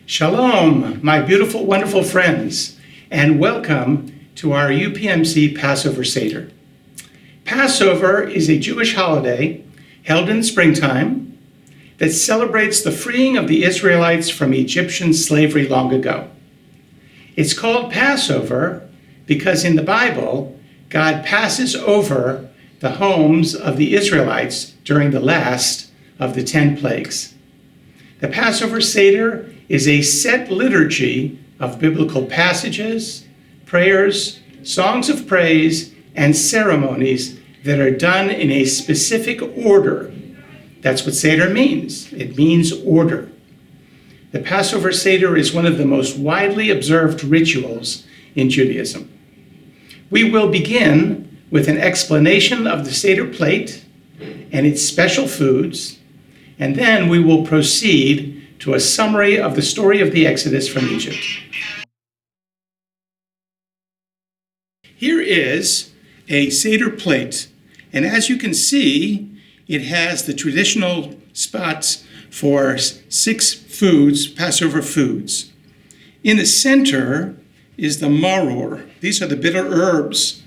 Shalom, my beautiful, wonderful friends, and welcome to our UPMC Passover Seder. Passover is a Jewish holiday held in springtime that celebrates the freeing of the Israelites from Egyptian slavery long ago. It's called Passover because in the Bible, God passes over the homes of the Israelites during the last of the 10 plagues. The Passover Seder is a set liturgy of biblical passages, prayers, songs of praise, and ceremonies that are done in a specific order. That's what Seder means. It means order. The Passover Seder is one of the most widely observed rituals in Judaism. We will begin with an explanation of the Seder plate and its special foods, and then we will proceed to a summary of the story of the Exodus from Egypt. Here is a Seder plate, and as you can see, it has the traditional spots for 6 foods, Passover foods. In the center is the maror. These are the bitter herbs,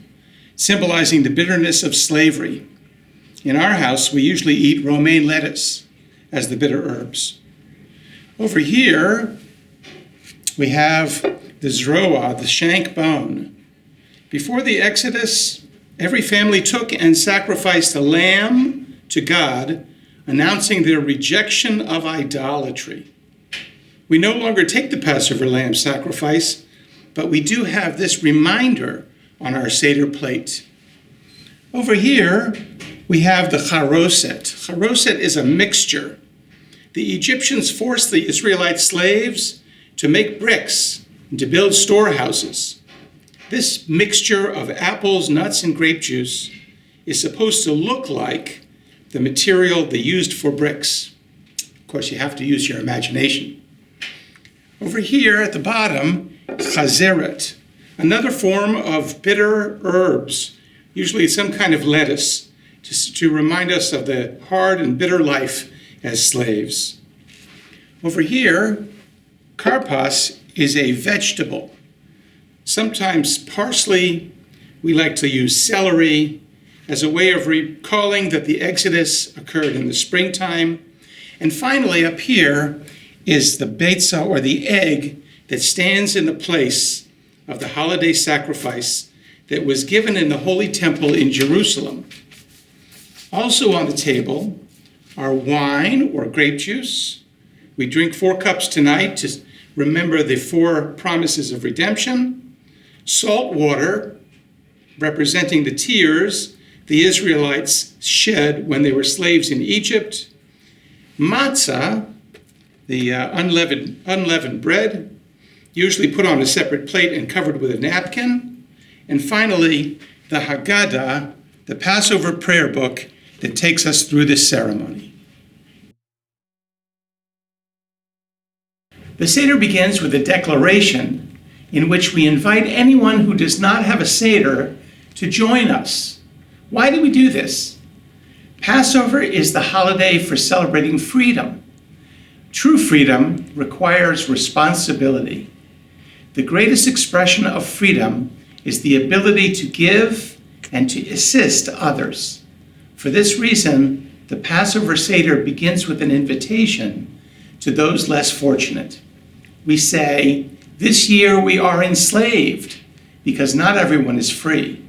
symbolizing the bitterness of slavery. In our house, we usually eat romaine lettuce as the bitter herbs. Over here, we have the zroa, the shank bone. Before the Exodus, every family took and sacrificed a lamb to God, announcing their rejection of idolatry. We no longer take the Passover lamb sacrifice, but we do have this reminder on our Seder plate. Over here, we have the charoset. Charoset is a mixture. The Egyptians forced the Israelite slaves to make bricks and to build storehouses. This mixture of apples, nuts, and grape juice is supposed to look like the material they used for bricks. Of course, you have to use your imagination. Over here at the bottom, chazeret, another form of bitter herbs, usually some kind of lettuce, to remind us of the hard and bitter life as slaves. Over here, karpas is a vegetable. Sometimes parsley, we like to use celery as a way of recalling that the Exodus occurred in the springtime. And finally, up here is the beitza, or the egg, that stands in the place of the holiday sacrifice that was given in the Holy Temple in Jerusalem. Also on the table are wine or grape juice. We drink 4 cups tonight to remember the 4 promises of redemption. Salt water, representing the tears the Israelites shed when they were slaves in Egypt. Matzah, the unleavened bread, usually put on a separate plate and covered with a napkin. And finally, the Haggadah, the Passover prayer book that takes us through this ceremony. The Seder begins with a declaration in which we invite anyone who does not have a Seder to join us. Why do we do this? Passover is the holiday for celebrating freedom. True freedom requires responsibility. The greatest expression of freedom is the ability to give and to assist others. For this reason, the Passover Seder begins with an invitation to those less fortunate. We say, this year we are enslaved because not everyone is free.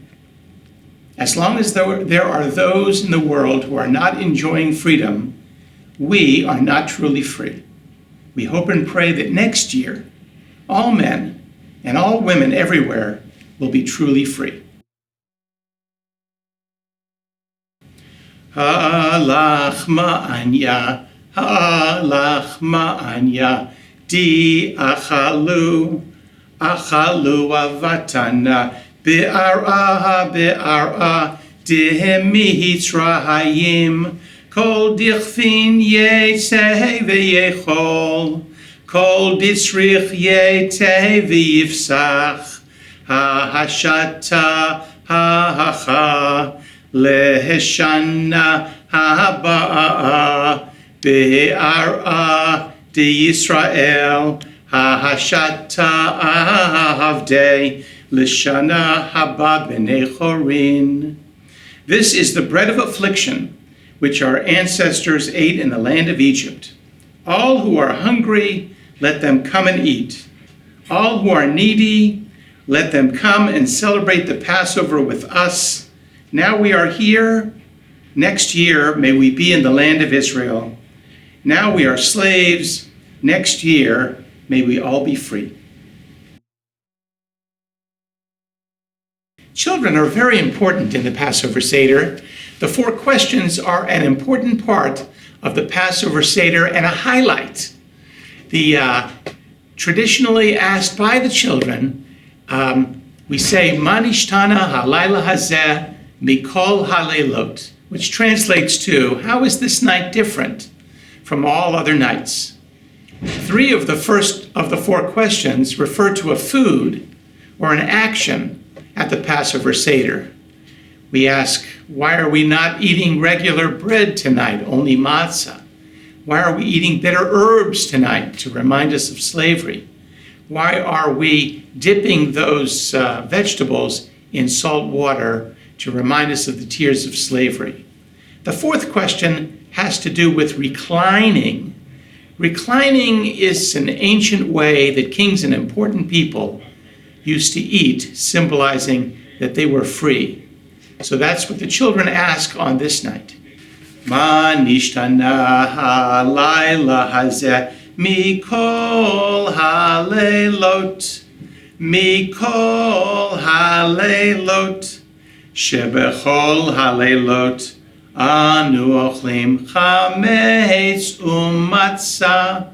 As long as there are those in the world who are not enjoying freedom, we are not truly free. We hope and pray that next year, all men and all women everywhere will be truly free. Halach ma'anya, halach ma'anya, di achalu avatana, be'ara demitzrayim, kol dichfin yeteh v'yechol, kol ditzrich yeteh v'yifsach, ha'hashata ha'hacha, leheshana ha'ba'a, be'ara de Yisrael, Hahashata avdei lishana haba b'nei chorin. This is the bread of affliction, which our ancestors ate in the land of Egypt. All who are hungry, let them come and eat. All who are needy, let them come and celebrate the Passover with us. Now we are here. Next year, may we be in the land of Israel. Now we are slaves. Next year, may we all be free. Children are very important in the Passover Seder. The 4 questions are an important part of the Passover Seder and a highlight. Traditionally asked by the children, we say, Ma nishtana halayla hazeh mikol haleilot, which translates to, how is this night different from all other nights? 3 of the first of the 4 questions refer to a food or an action at the Passover Seder. We ask, why are we not eating regular bread tonight, only matzah? Why are we eating bitter herbs tonight to remind us of slavery? Why are we dipping those vegetables in salt water to remind us of the tears of slavery? The 4th question has to do with reclining. Reclining is an ancient way that kings and important people used to eat, symbolizing that they were free. So that's what the children ask on this night. Ma nishtana halayla hazeh mikol haleilot, mikol haleilot, shebechol haleilot anu ochlim chametz umatzah.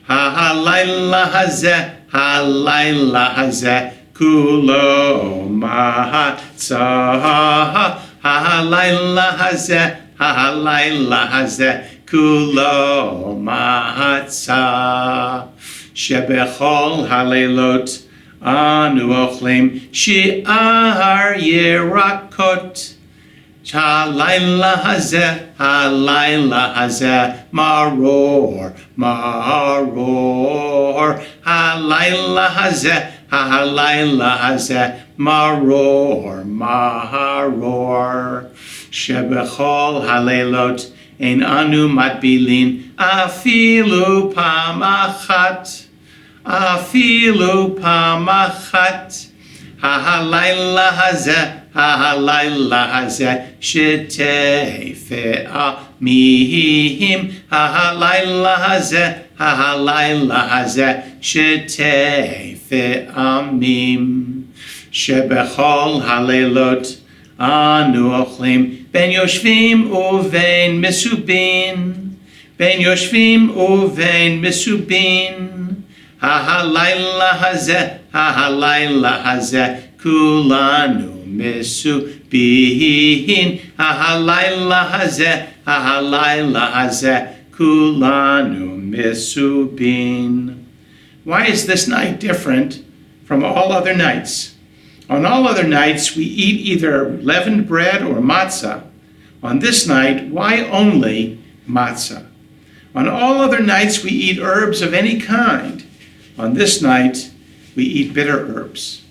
Halayla hazeh kulo matzah. Halayla hazeh kulo matzah. Shebechol haleilot anu ochlim shi'ar yerakot. Halayla hazeh maror. Halayla hazeh maror. Shebechol haleilot ein anu matbilin afilu pamachat. Halayla hazeh shetei fe'amim. Halayla hazeh shetei fe'amim. Shebechol haleilot anu ochlim ben yoshvim uvein mesubin. Ben yoshvim uvein mesubin. Halayla hazeh kulanu mesubin. Halayla hazeh kulanu mesubin. Why is this night different from all other nights? On all other nights, we eat either leavened bread or matzah. On this night, why only matzah? On all other nights, we eat herbs of any kind. On this night, we eat bitter herbs.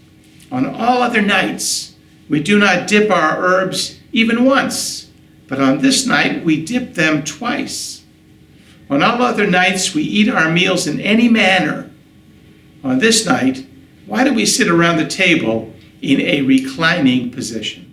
On all other nights, we do not dip our herbs even once, but on this night, we dip them twice. On all other nights, we eat our meals in any manner. On this night, why do we sit around the table in a reclining position?